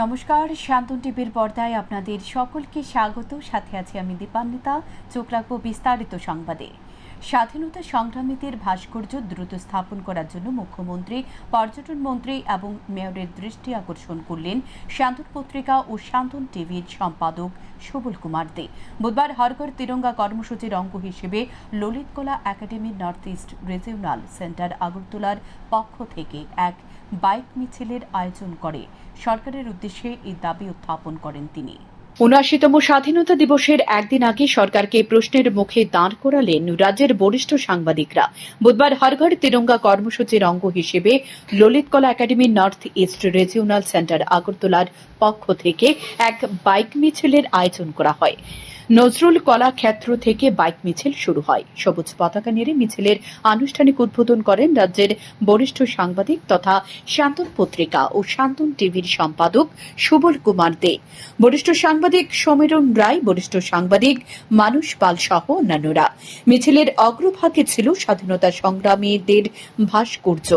নমস্কার, শান্তন টিভির পর্দায় আপনাদের সকলকে স্বাগত। সাথে আছি আমি দীপান্বিতা। চোখ রাখবো বিস্তারিত সংবাদে। স্বাধীনতা সংগ্রামীদের ভাস্কর্য দ্রুত স্থাপন করার জন্য মুখ্যমন্ত্রী, পর্যটন মন্ত্রী এবং মেয়রের দৃষ্টি আকর্ষণ করলেন শান্তন পত্রিকা ও শান্তন টিভির সম্পাদক সুবল কুমার দে। বুধবার হর ঘর তিরঙ্গা কর্মসূচির অঙ্গ হিসেবে Lalitkala Academy North East Regional Centre আগরতলার পক্ষ থেকে এক বাইক মিছিলের আয়োজন করে সরকারের উদ্দেশ্যে এই দাবি উত্থাপন করেন তিনি। ৭৯তম স্বাধীনতা দিবসের একদিন আগে সরকারকে প্রশ্নের মুখে দাঁড় করালেন রাজ্যের বরিষ্ঠ সাংবাদিকরা। বুধবার হর ঘর তিরঙ্গা কর্মসূচির অঙ্গ হিসেবে Lalitkala Academy North East Regional Centre আগরতলার পক্ষ থেকে এক বাইক মিছিলের আয়োজন করা হয়। নজরুল কলা ক্ষেত্র থেকে বাইক মিছিল শুরু হয়। সবুজ পতাকা নেড়ে মিছিলের আনুষ্ঠানিক উদ্বোধন করেন রাজ্যের বরিষ্ঠ সাংবাদিক তথা শান্তন পত্রিকা ও শান্তন টিভির সম্পাদক সুবল কুমার দে, বরিষ্ঠ সাংবাদিক সমীরণ রায়, বরিষ্ঠ সাংবাদিক মানুষ পাল সহ অন্যান্যরা। মিছিলের অগ্রভাগে ছিল স্বাধীনতা সংগ্রামীদের ভাস্কর্য।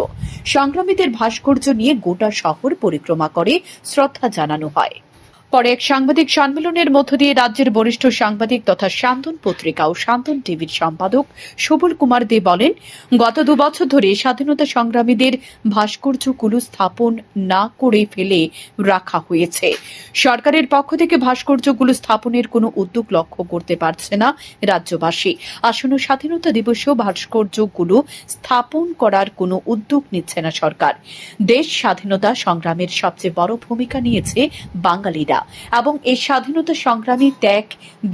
সংগ্রামীদের ভাস্কর্য নিয়ে গোটা শহর পরিক্রমা করে শ্রদ্ধা জানানো হয়। পরে এক সাংবাদিক সম্মেলনের মধ্য দিয়ে রাজ্যের বরিষ্ঠ সাংবাদিক তথা শান্তন পত্রিকা ও শান্তন টিভির সম্পাদক সুবল কুমার দে বলেন, গত ২ বছর ধরে স্বাধীনতা সংগ্রামীদের ভাস্কর্যগুলো স্থাপন না করে ফেলে রাখা হয়েছে। সরকারের পক্ষ থেকে ভাস্কর্যগুলো স্থাপনের কোনো উদ্যোগ লক্ষ্য করতে পারছে না রাজ্যবাসী। আসন্ন স্বাধীনতা দিবসেও ভাস্কর্যগুলো স্থাপন করার কোনো উদ্যোগ নিচ্ছে না সরকার। দেশ স্বাধীনতা সংগ্রামের সবচেয়ে বড় ভূমিকা নিয়েছে বাঙালিরা এবং এই স্বাধীনতা সংগ্রামী ত্যাগ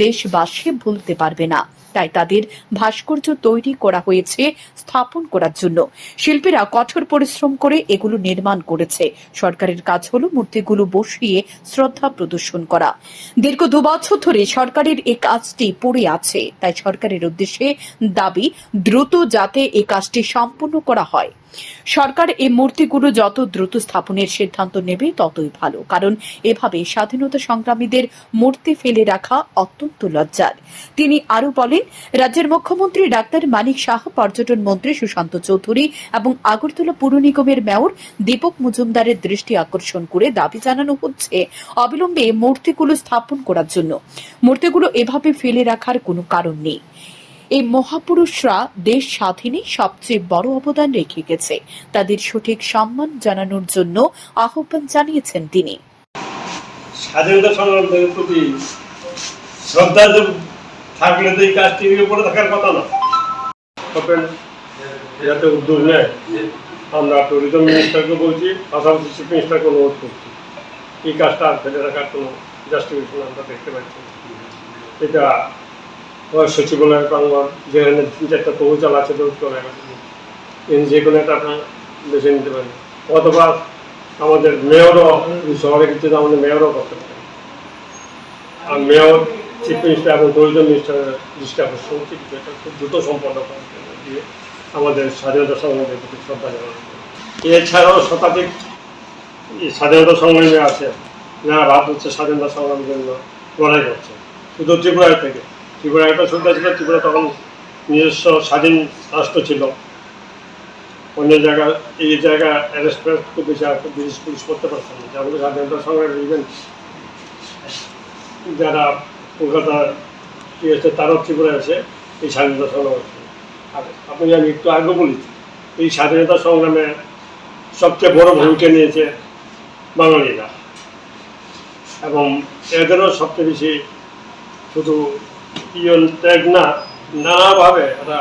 দেশবাসী ভুলতে পারবে না। তাই তাদের ভাস্কর্য তৈরি করা হয়েছে স্থাপন করার জন্য। শিল্পীরা কঠোর পরিশ্রম করে এগুলো নির্মাণ করেছে। সরকারের কাজ হলো মূর্তিগুলো বসিয়ে শ্রদ্ধা প্রদর্শন করা। দীর্ঘ ২ বছর ধরে সরকারের এই কাজটি পড়ে আছে। তাই সরকারের উদ্দেশ্যে দাবি, দ্রুত যাতে এই কাজটি সম্পন্ন করা হয়। সরকার এই মূর্তিগুলো যত দ্রুত স্থাপনের সিদ্ধান্ত নেবে ততই ভালো, কারণ এভাবে স্বাধীনতা সংগ্রামীদের মূর্তি ফেলে রাখা অত্যন্ত লজ্জার। তিনি আরো বলেন, রাজ্যের মুখ্যমন্ত্রী ডাক্তার মানিক শাহ, পর্যটন মন্ত্রী সুশান্ত চৌধুরী এবং আগরতলা পুর নিগমের মেয়র দীপক মজুমদারের দৃষ্টি আকর্ষণ করে দাবি জানানো হচ্ছে অবিলম্বে মূর্তিগুলো স্থাপন করার জন্য। মূর্তিগুলো এভাবে ফেলে রাখার কোনো কারণ নেই। এই মহাপুরুষরা দেশ স্বাধীনে সবচেয়ে বড় অবদান রেখে গেছে। তাদের সঠিক সম্মান জানানোর জন্য আহ্বান জানিয়েছেন তিনি। স্বাধীনতা সংগ্রামীদের প্রতি শ্রদ্ধা থাকলে তো এই কাজটি উপরে থাকার কথা না। যাতে উদ্যোগ নেয়, আমরা ট্যুরিজম মিনিস্টারকে বলছি, পাশাপাশি চিফ মিনিস্টারকে অনুরোধ করছি। এই কাজটা আর ফেলে রাখার কোনো জাস্টিফিকেশন আমরা দেখতে পাচ্ছি। এটা সচিবালয় প্রাঙ্গণ, যেখানে ৩-৪টা কৌশল আছে, যে কোনো একটা আপনার বেছে নিতে পারেন, অথবা আমাদের মেয়রও শহরে কিন্তু আমাদের মেয়রও করতে পারেন। আর মেয়র, চিফ মিনিস্টার এবং ট্যুরিজম মিনিস্টারের দৃষ্টি আকর্ষণ উচিত, এটা খুব দ্রুত সম্পন্ন দিয়ে আমাদের স্বাধীনতা সংগ্রামের প্রতি শ্রদ্ধা জানানো। এছাড়াও শতাধিক স্বাধীনতা সংগ্রামী আছে যারা ভারত হচ্ছে স্বাধীনতা সংগ্রামের জন্য লড়াই করছে। শুধু ত্রিপুরা থেকে, ত্রিপুরা একটা সুবিধা ছিল, ত্রিপুরা তখন নিজস্ব স্বাধীন রাষ্ট্র ছিল। অন্য জায়গায় এই জায়গায় অ্যারেস্ট খুব বেশি ব্রিটিশ পুলিশ করতে পারছে না। যেমন স্বাধীনতা সংগ্রামের ইভেন্ট যারা কলকাতার কি হচ্ছে, তারাও ত্রিপুরায় আছে এই স্বাধীনতা সংগ্রাম। আর আপনি আমি একটু আগে বলেছি, এই স্বাধীনতা সংগ্রামে সবচেয়ে বড় ভূমিকা নিয়েছে বাঙালিরা, এবং এদেরও সবচেয়ে বেশি শুধু ত্যাগ না, নানাভাবে এরা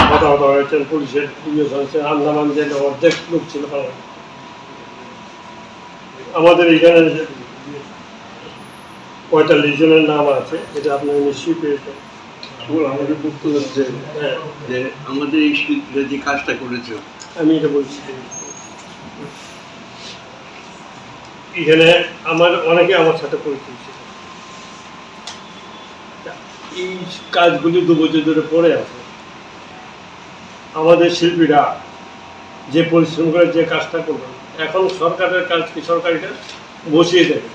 হতাহত হয়েছেন। পুলিশের হয়েছে, আন্দামান জেলে অর্ধেক লোক ছিল বাংলা। আমাদের এখানে ৪৫ জনের নাম আছে, এটা আপনার নিশ্চয়ই পেয়েছেন। আমাদের বক্তব্য হচ্ছে যে আমাদের এই শিল্পীরা যে কাজটা করেছে, আমি এটা বলছি, এখানে আমার অনেকে আমার সাথে পরিচয় ছিল। এই কাজগুলি ২ বছর ধরে পড়ে আছে। আমাদের শিল্পীরা যে পরিশ্রম করে যে কাজটা করবেন, এখন সরকারের কাজ কি, সরকারিটা বসিয়ে দেবে,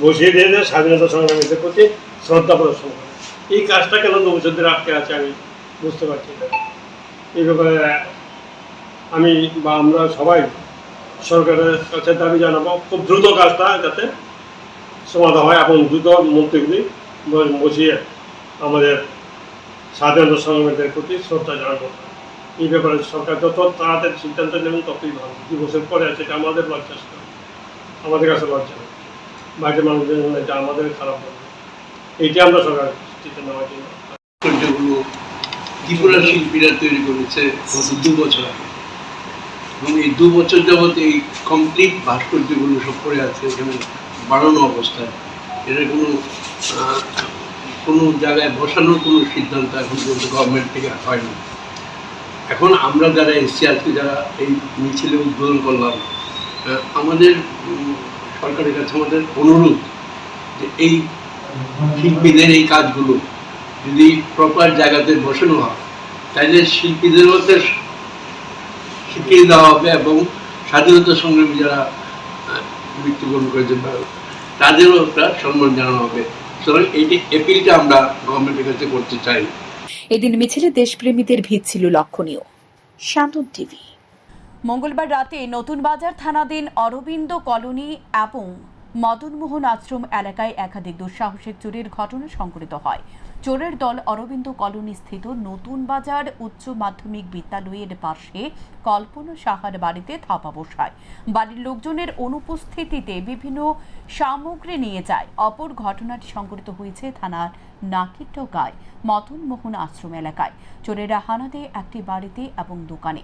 বসিয়ে দিয়ে স্বাধীনতা সংগ্রামীদের প্রতি শ্রদ্ধা প্রদর্শন করে। এই কাজটা কেন ২ বছর ধরে আটকে আছে আমি বুঝতে পারছি না। এই ব্যাপারে আমি বা আমরা সবাই সরকারের কাছে দাবি জানাবো খুব দ্রুত কাজটা যাতে সমাধান হয় এবং দ্রুত মন্ত্রীগুলি বসিয়ে আমাদের স্বাধীনতা সংগ্রামীদের প্রতি শ্রদ্ধা জানাবো। এই ব্যাপারে সরকার যত তাড়াতাড়ি সিদ্ধান্ত নেবেন ততই ভালো। 2 বছর পরে আছে, এটা আমাদের লজ্জা, আমাদের কাছে লজ্জা হচ্ছে, বাইরের মানুষদের জন্য এটা আমাদের খারাপ হবে। এইটা আমরা সরকার দৃষ্টিতে নেওয়ার জন্য ভাস্কর্যগুলো ত্রিপুরা শিল্পীরা তৈরি করেছে গত 2 বছর আগে, এবং এই 2 বছর যাবৎ এই কমপ্লিট ভাস্কর্যগুলো সব পড়ে আছে এখানে বাড়ানো অবস্থায়। এটা কোনো জায়গায় বসানোর কোনো সিদ্ধান্ত এখন পর্যন্ত গভর্নমেন্ট থেকে হয়নি। এখন আমরা যারা এসছি আজকে, যারা এই মিছিলে উদ্বোধন করলাম, আমাদের সরকারের কাছে আমাদের অনুরোধ যে এই শিল্পীদের এই কাজগুলো যদি প্রপার জায়গাতে বসানো হয় তাহলে শিল্পীদের মধ্যে স্বীকৃতি দেওয়া হবে এবং স্বাধীনতা সংগ্রামী যারা মৃত্যুবরণ করেছে তাদেরও একটা সম্মান জানানো হবে। সুতরাং এই এপিলটা আমরা গভর্নমেন্টের কাছে করতে চাই। এদিন মিছিলে দেশপ্রেমীদের ভিড় ছিল লক্ষণীয়। শান্তন টিভি। মঙ্গলবার রাতে নতুন বাজার থানাধীন অরবিন্দ কলোনি এবং মদনমোহন আশ্রম এলাকায় একাধিক দুঃসাহসিক চুরির ঘটনা সংঘটিত হয়। চোরের দল অরবিন্দ কলোনি স্থিত নতুন বাজার উচ্চ মাধ্যমিক বিদ্যালয়ের পাশে কল্পনা সাহার বাড়িতে থাপা বসায়। বাড়ির লোকজনের অনুপস্থিতিতে বিভিন্ন সামগ্রী নিয়ে যায়। অপর ঘটনাটি সংঘটিত হয়েছে থানার নাকিট্টগায় মদনমোহন আশ্রম এলাকায়। চোরেরা হানা দেয় একটি বাড়িতে এবং দোকানে।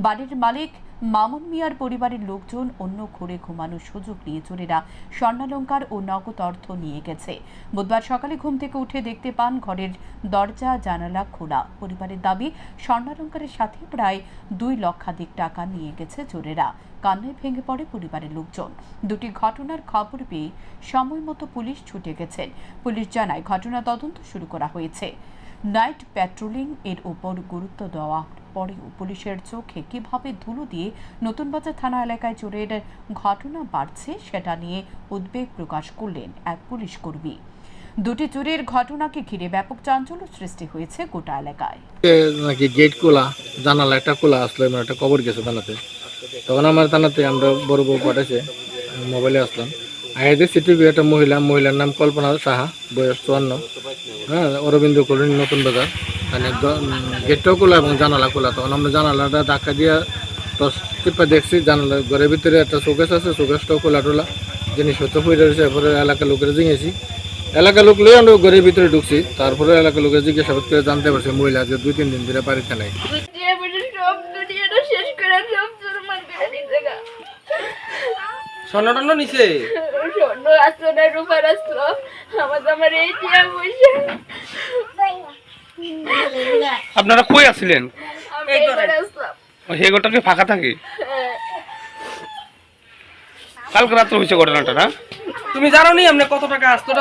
বাড়ির মালিক মামুন মিয়ার পরিবারের লোকজন অন্য ঘরে ঘুমানোর সুযোগ নিয়ে চোরেরা স্বর্ণালংকার ও নগদ অর্থ নিয়ে গেছে। বুধবার সকালে ঘুম থেকে উঠে দেখতে পান ঘরের দরজা জানালা খোলা। পরিবারের দাবি, স্বর্ণালংকারের সাথে প্রায় 2 লক্ষাধিক টাকা নিয়ে গেছে চোরেরা। কান্নায় ভেঙে পড়ে পরিবারের লোকজন। দুটি ঘটনার খবর পেয়ে সময় মতো পুলিশ ছুটে গেছেন। পুলিশ জানায় ঘটনা তদন্ত শুরু করা হয়েছে। নাইট প্যাট্রোলিং এর উপর গুরুত্ব দেওয়া পরেও পুলিশের চোখে কিভাবে ধুলো দিয়ে নতুন বাজার থানা এলাকায় চোরের ঘটনা বাড়ছে সেটা নিয়ে উদ্বেগ প্রকাশ করলেন এক পুলিশ কর্মী। দুটি চুরির ঘটনাকে ঘিরে ব্যাপক চাঞ্চল্য সৃষ্টি হয়েছে গোটা এলাকায়। নাকি গেট খোলা, জানালা একটা খোলা আসলো, একটা কবর গেছে থানাতে। তখন আমার থানাতে আমরা বড় বউ পাঠাইছে, মোবাইলে আসলাম। আইডি সিটিভি একটা মহিলার নাম কল্পনা সাহা, বয়স 54। হ্যাঁ, অরবিন্দ কলোনি নতুন বাজার। মানে গেটটাও খোলা এবং জানালা খোলা। তখন আমরা জানালাটা ধাক্কা দিয়ে টিপা দেখছি, জানালা ঘরের ভিতরে একটা শোকেস আছে, শোকেসটাও খোলা টোলা, জিনিসপত্র পড়ে রয়েছে। এরপরে এলাকার লোকেরা জিঙেছি, এলাকার লোক লিয়ে আমরা ঘরের ভিতরে ঢুকছি। তারপরে এলাকার লোকের জিজ্ঞাসাবাদ করে জানতে পারছি মহিলা যে 2-3 দিন ধরে বাড়িতে নাই। স্বর্ণ নিচে স্বর্ণ আসলো না, রূপার আসলো, আমার এটিএম পয়সা। আপনারা কই আছিলেন? আমি এবারে আসলাম। সেই ঘরটা কি ফাঁকা থাকে? কালকে রাত্রে হয়েছে ঘটনাটা না? তুমি জানো নি আপনি কত টাকা আসলো?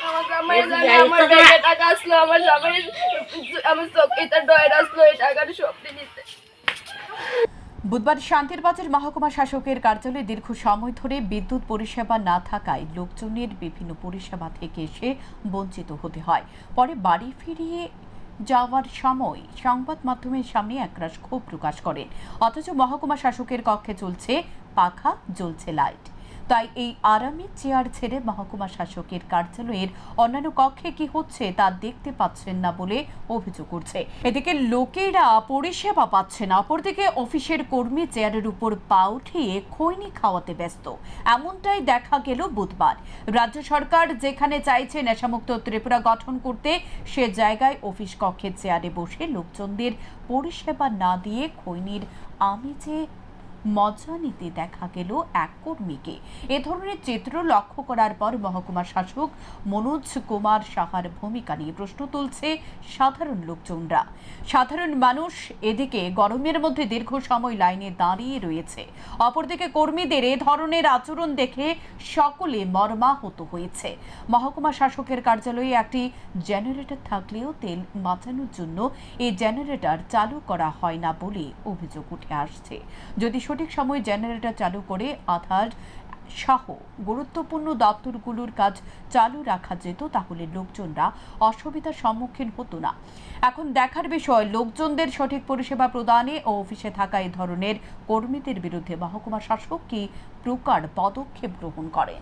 আমার জামাই জানে, আমার ব্যাগে টাকা আসলো, আমার জামাই, আমার চোখের ডয়ের আসলো, এই টাকাটা সব নিতে। বুধবার শান্তির বাজার মহকুমা শাসকের কার্যালয়ে দীর্ঘ সময় ধরে বিদ্যুৎ পরিষেবা না থাকায় লোকজনের বিভিন্ন পরিষেবা থেকে এসে বঞ্চিত হতে হয়। পরে বাড়ি ফিরিয়ে যাওয়ার সময় সংবাদ মাধ্যমের সামনে একরাশ ক্ষোভ প্রকাশ করেন। অথচ মহকুমা শাসকের কক্ষে চলছে পাখা, জ্বলছে লাইট। তাই এই আরামি চেয়ার ছেড়ে মহকুমা শাসকের কার্যালয়ের অন্যান্য কক্ষে কি হচ্ছে তা দেখতে পাচ্ছেন না বলে অভিযোগ করছে। এদিকে লোকেরা পরিষেবা পাচ্ছে না, অপরদিকে অফিসের কর্মী চেয়ারের উপর পা উঠিয়ে খৈনি খাওয়াতে ব্যস্ত। এমনটাই দেখা গেল বুধবার। রাজ্য সরকার যেখানে চাইছে নেশামুক্ত ত্রিপুরা গঠন করতে, সে জায়গায় অফিস কক্ষের চেয়ারে বসে লোকজনদের পরিষেবা না দিয়ে খৈনির আমেজে মজা নিতে দেখা গেল এক কর্মীকে। এ ধরনের চিত্র লক্ষ্য করার পর মহকুমা শাসক মনোজ কুমার সাহার ভূমিকা নিয়ে প্রশ্ন তুলছে সাধারণ লোকজনরা। সাধারণ মানুষ এদিকে গরমের মধ্যে দীর্ঘ সময় লাইনে দাঁড়িয়ে রয়েছে, অপরদিকে কর্মীদের এ ধরনের আচরণ দেখে সকলে মর্মাহত হয়েছে। মহকুমা শাসকের কার্যালয়ে একটি জেনারেটর থাকলেও তেল বাঁচানোর জন্য এই জেনারেটর চালু করা হয় না বলে অভিযোগ উঠে আসছে। যদি সঠিক সময় জেনারেটর চালু করে আধার সহ গুরুত্বপূর্ণ দপ্তরগুলোর কাজ চালু রাখা যেত, তাহলে লোকজনরা অসুবিধার সম্মুখীন হতো না। এখন দেখার বিষয় লোকজনদের সঠিক পরিষেবা প্রদানে ও অফিসে থাকা এই ধরনের কর্মীদের বিরুদ্ধে মহকুমা শাসক কি প্রকার পদক্ষেপ গ্রহণ করেন।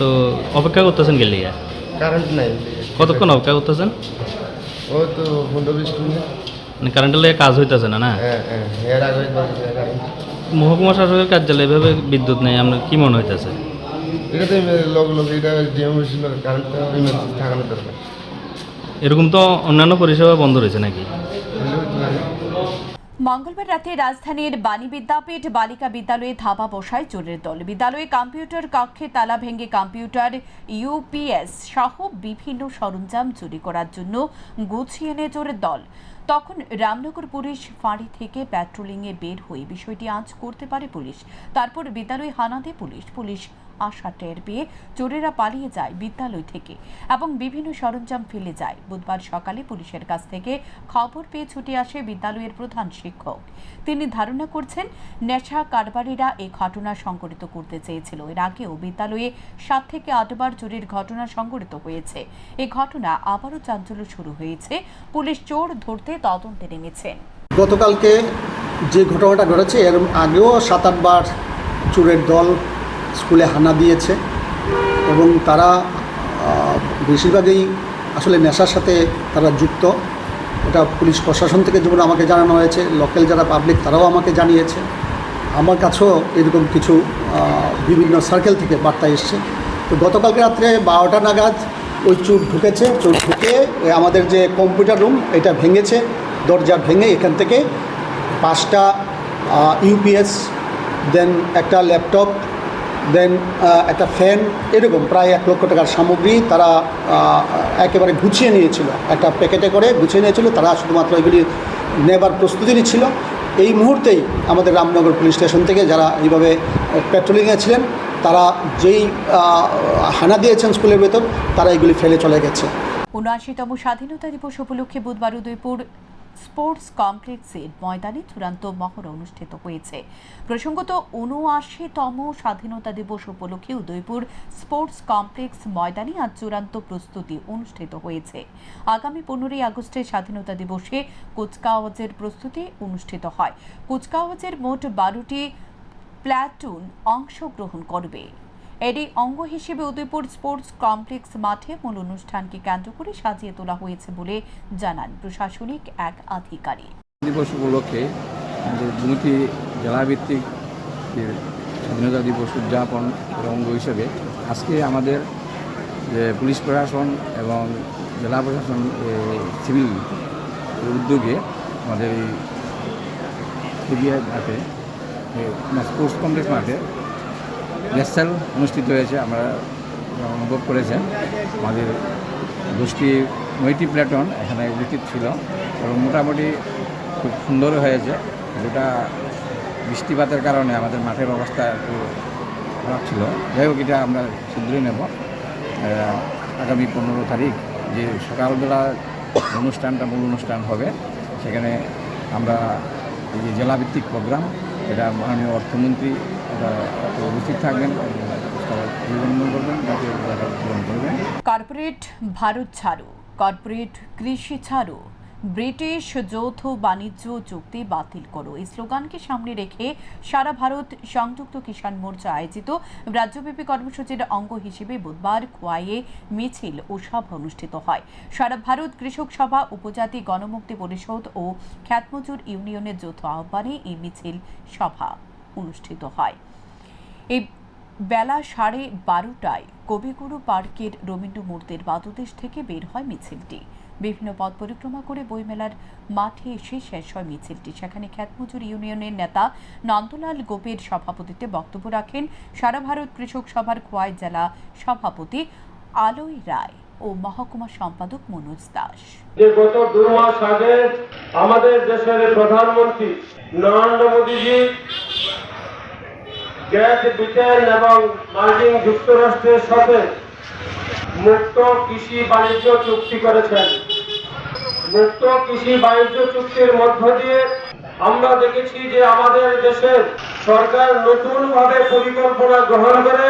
তো অপেক্ষা করতেছেন গেলে কারেন্ট নাই, কতক্ষণ অপেক্ষা করতেছেন? ও তো 15-20 মিনিট। মানে কারেন্টের লেগে কাজ হইতেছে না না? হ্যাঁ, এর আগে মহকুমা শাসকের কার্যালয়ে এভাবে বিদ্যুৎ নেই, আপনার কি মনে হইতেছে? এটা তো লোক এটা ডিএম হয়েছিল, কারেন্টটা ইমার্জেন্সি থাকানো দরকার। এরকম তো অন্যান্য পরিষেবা বন্ধ রয়েছে নাকি? মঙ্গলবার রাতে রাজধানীর বাণী বিদ্যাপীঠ বালিকা বিদ্যালয়ে ধাবা বসায় চোরের দল। বিদ্যালয়ে কম্পিউটার কক্ষে তালা ভেঙে কম্পিউটার, ইউপিএস সহ বিভিন্ন সরঞ্জাম চুরি করার জন্য গুছিয়ে এনে চোরের দল। তখন রামনগর পুলিশ ফাঁড়ি থেকে প্যাট্রোলিংয়ে বের হয়ে বিষয়টি আঁচ করতে পারে পুলিশ। তারপর বিদ্যালয়ে হানা দেয় পুলিশ আশা টের পেয়ে চোরেরা পালিয়ে যায় বিদ্যালয় থেকে এবং বিভিন্ন সরঞ্জাম ফেলে যায়। বুধবার সকালে পুলিশের কাছ থেকে খবর পেয়ে ছুটে আসে বিদ্যালয়ের প্রধান শিক্ষক। তিনি ধারণা করছেন নেশা কারবারিরা এই ঘটনা সংঘটিত করতে চেয়েছিল। এর আগেও বিদ্যালয়ে 7 থেকে 8 বার চুরির ঘটনা সংঘটিত হয়েছে। এই ঘটনা আবারও চাঞ্চল্য শুরু হয়েছে। পুলিশ চোর ধরতে তদন্তে নেমেছেন। গতকালকে যে ঘটনাটা ঘটেছে এর আগেও 7-8 বার চোরের দল স্কুলে হানা দিয়েছে এবং তারা বেশিরভাগই আসলে নেশার সাথে তারা যুক্ত। এটা পুলিশ প্রশাসন থেকে যেমন আমাকে জানানো হয়েছে, লোকাল যারা পাবলিক তারাও আমাকে জানিয়েছে। আমার কাছেও এরকম কিছু বিভিন্ন সার্কেল থেকে বার্তা এসছে। তো গতকালকে রাত্রে 12টা নাগাদ ওই চোর ঢুকে আমাদের যে কম্পিউটার রুম এটা ভেঙেছে, দরজা ভেঙে এখান থেকে 5টা ইউপিএস, দেন একটা ল্যাপটপ, দেন একটা ফ্যান, এরকম প্রায় 1 লক্ষ টাকার সামগ্রী তারা একেবারে গুছিয়ে নিয়েছিল, একটা প্যাকেটে করে গুছিয়ে নিয়েছিল। তারা শুধুমাত্র এগুলি নেবার প্রস্তুতি নিচ্ছিল। এই মুহূর্তেই আমাদের রামনগর পুলিশ স্টেশন থেকে যারা এইভাবে প্যাট্রোলিংয়ে ছিলেন তারা যেই হানা দিয়েছেন স্কুলের ভেতর, তারা এগুলি ফেলে চলে গেছে। ৭৯তম স্বাধীনতা দিবস উপলক্ষে বুধবার উদয়পুর স্পোর্টস কমপ্লেক্সের ময়দানে চূড়ান্ত মহড়া অনুষ্ঠিত হয়েছে। প্রসঙ্গত ৭৯তম স্বাধীনতা দিবস উপলক্ষে উদয়পুর স্পোর্টস কমপ্লেক্স ময়দানে আজ চূড়ান্ত প্রস্তুতি অনুষ্ঠিত হয়েছে। আগামী 15ই আগস্টে স্বাধীনতা দিবসে কুচকাওয়াজের প্রস্তুতি অনুষ্ঠিত হয়। কুচকাওয়াজের মোট 12টি প্ল্যাটুন অংশগ্রহণ করবে। এরই অঙ্গ হিসেবে উদয়পুর স্পোর্টস কমপ্লেক্স মাঠে মূল অনুষ্ঠানকে কেন্দ্র করে সাজিয়ে তোলা হয়েছে বলে জানান প্রশাসনিক এক আধিকারিক। দিবস উপলক্ষে দুটি জেলাভিত্তিক স্বাধীনতা দিবস উদযাপন অঙ্গ হিসেবে আজকে আমাদের যে পুলিশ প্রশাসন এবং জেলা প্রশাসন সিভিল উদ্যোগে আমাদের এই সিবিআই মাঠে স্পোর্টস কমপ্লেক্স মাঠে রেসাল অনুষ্ঠিত হয়েছে। আমরা অনুভব করেছেন আমাদের 9টি প্ল্যাটুন এখানে উপস্থিত ছিল এবং মোটামুটি খুব সুন্দর হয়েছে। যেটা বৃষ্টিপাতের কারণে আমাদের মাঠের অবস্থা একটু খারাপ ছিল। যাই হোক, এটা আমরা শুধরে নেব। আগামী 15 তারিখ যে সকালবেলা অনুষ্ঠানটা মূল অনুষ্ঠান হবে, সেখানে আমরা এই যে জেলাভিত্তিক প্রোগ্রাম, এটা মাননীয় অর্থমন্ত্রী উপস্থিত থাকবেন, অভিনন্দন করবেন, তাকে পূরণ করবেন। কর্পোরেট ভারত ছাড়ো, কর্পোরেট কৃষি ছাড়ো, ব্রিটিশ যৌথ বাণিজ্য চুক্তি বাতিল করো, এই স্লোগানকে সামনে রেখে সারা ভারত সংযুক্ত কিষাণ মোর্চা আয়োজিত রাজ্যব্যাপী কর্মসূচির অঙ্গ হিসেবে বুধবার খোয়াইয়ে মিছিল ও সভা অনুষ্ঠিত হয়। সারা ভারত কৃষক সভা, উপজাতি গণমুক্তি পরিষদ ও খ্যাতমজুর ইউনিয়নের যৌথ আহ্বানে এই মিছিল সভা অনুষ্ঠিত হয়। এই বেলা 12:30টায় কবিগুরু পার্কের রবীন্দ্র মূর্তির পাদদেশ থেকে বের হয় মিছিলটি। বিভিন্ন পথ পরিক্রমা করে বইমেলার মাঠে এসে শেষ হয় মিছিলটি। সেখানে খ্যাতমজুর ইউনিয়নের নেতা নন্দলাল গোপের সভাপতিত্বে বক্তব্য রাখেন সারা ভারত কৃষক সভার খোয়াই জেলা সভাপতি আলোয় রায় ও মহকুমা সম্পাদক মনোজ দাস। গত 2 মাস আগে আমাদের দেশের প্রধানমন্ত্রী নরেন্দ্র মোদীজি গ্রেট ব্রিটেন এবং মার্কিন যুক্তরাষ্ট্রের সাথে মুক্ত কৃষি বাণিজ্য চুক্তি করেছেন। মুক্ত কৃষি বাণিজ্য চুক্তির মধ্য দিয়ে আমরা দেখেছি যে আমাদের দেশের সরকার নতুনভাবে পরিকল্পনা গ্রহণ করে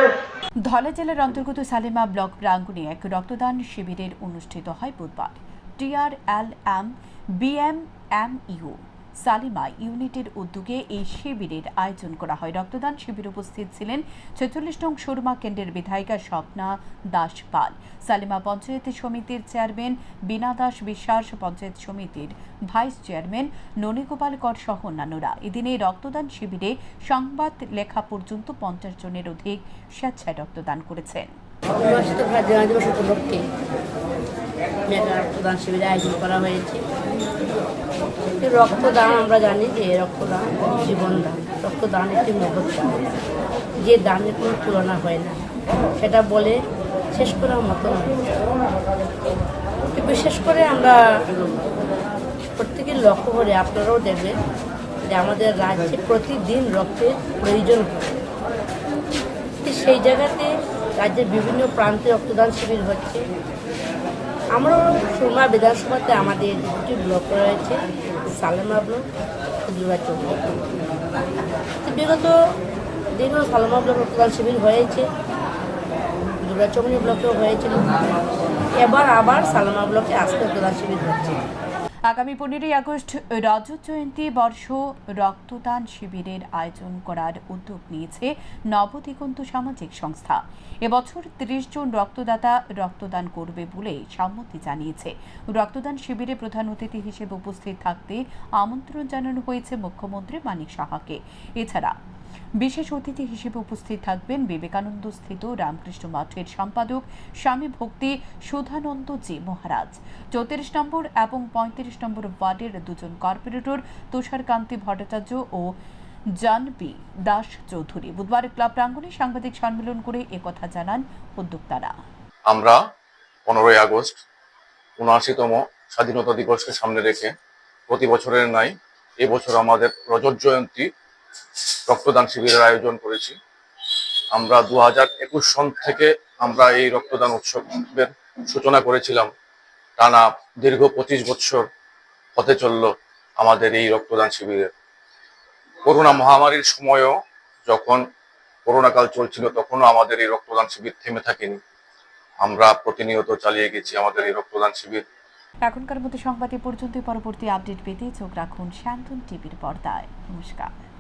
ধলাই জেলার অন্তর্গত সালেমা ব্লক প্রাঙ্গণে এক রক্তদান শিবিরের অনুষ্ঠিত হয় বুধবার। TRLM BMMU সালিমা ইউনিটের উদ্যোগে এই শিবিরের আয়োজন করা হয়। রক্তদান শিবিরে উপস্থিত ছিলেন 46 নং সুরমা কেন্দ্রের বিধায়িকা স্বপ্না দাস পাল, সালিমা পঞ্চায়েত সমিতির চেয়ারম্যান বীণা দাস বিশ্বাস, পঞ্চায়েত সমিতির ভাইস চেয়ারম্যান ননীগোপাল কর সহ অন্যান্যরা। এদিনে রক্তদান শিবিরে সংবাদ লেখা পর্যন্ত 50 জনের অধিক স্বেচ্ছায় রক্তদান করেছেন। রক্তদান শিবিরের আয়োজন করা হয়েছে। রক্তদান আমরা জানি যে রক্তদান জীবনদান, রক্তদান একটি মহৎ দান, যে দানের কোনো তুলনা হয় না, সেটা বলে শেষ করার মতো নয়। বিশেষ করে আমরা প্রত্যেকের লক্ষ্য করে আপনারাও দেখবেন যে আমাদের রাজ্যে প্রতিদিন রক্তের প্রয়োজন হয়। সেই জায়গাতে রাজ্যের বিভিন্ন প্রান্তে রক্তদান শিবির হচ্ছে। আমরাও সুরমা বিধানসভাতে আমাদের দুটি ব্লক রয়েছে, সালেমা ব্লক, দুর্গাচৌমনি। বিগত দিনও সালেমা ব্লক রক্তদান শিবির হয়েছে, দুর্গাচৌমনি ব্লকেও হয়েছিল, এবার আবার সালেমা ব্লকে আজকে রক্তদান শিবির হচ্ছে। আগামী 15ই আগস্ট রজত জয়ন্তী বর্ষ রক্তদান শিবিরের আয়োজন করার উদ্যোগ নিয়েছে নবদিগন্ত সামাজিক সংস্থা। এবছর 30 জন রক্তদাতা রক্তদান করবে বলে সম্মতি জানিয়েছে। রক্তদান শিবিরে প্রধান অতিথি হিসেবে উপস্থিত থাকতে আমন্ত্রণ জানানো হয়েছে মুখ্যমন্ত্রী মানিক সাহাকে। এছাড়া বিশেষ অতিথি হিসেবে উপস্থিত থাকবেন বিবেকানন্দ স্থিত রামকৃষ্ণ মঠের সম্পাদক স্বামী ভক্তি সুধানন্দ জি মহারাজ, 34 নম্বর এবং 35 নম্বর ওয়ার্ডের 2 জন কর্পোরেটর তুষারকান্তি ভট্টাচার্য ও জাহ্নবী দাস চৌধুরী। বুধবার ক্লাব প্রাঙ্গণে সাংবাদিক সম্মেলন করে একথা জানান উদ্যোক্তারা। আমরা 15ই আগস্ট 79তম স্বাধীনতা দিবসকে সামনে রেখে প্রতি বছরের ন্যায় এবছর আমাদের রজত জয়ন্তী রক্তদান শিবিরের আয়োজন করেছি। আমরা 2021 সন থেকে আমরা এই রক্তদান উৎসবের সূচনা করেছিলাম। টানা দীর্ঘ 25 বছর হতে চলল আমাদের এই রক্তদান শিবিরের। করোনা মহামারীর সময়ও যখন করোনাকাল চলছিল তখনও আমাদের এই রক্তদান শিবির থেমে থাকেনি। আমরা প্রতিনিয়ত চালিয়ে গেছি আমাদের এই রক্তদান শিবির। এখনকার মতো সংবাদে পর্যন্ত, পরবর্তী আপডেট পেতে চোখ রাখুন শান্তন টিভির পর্দায়। নমস্কার।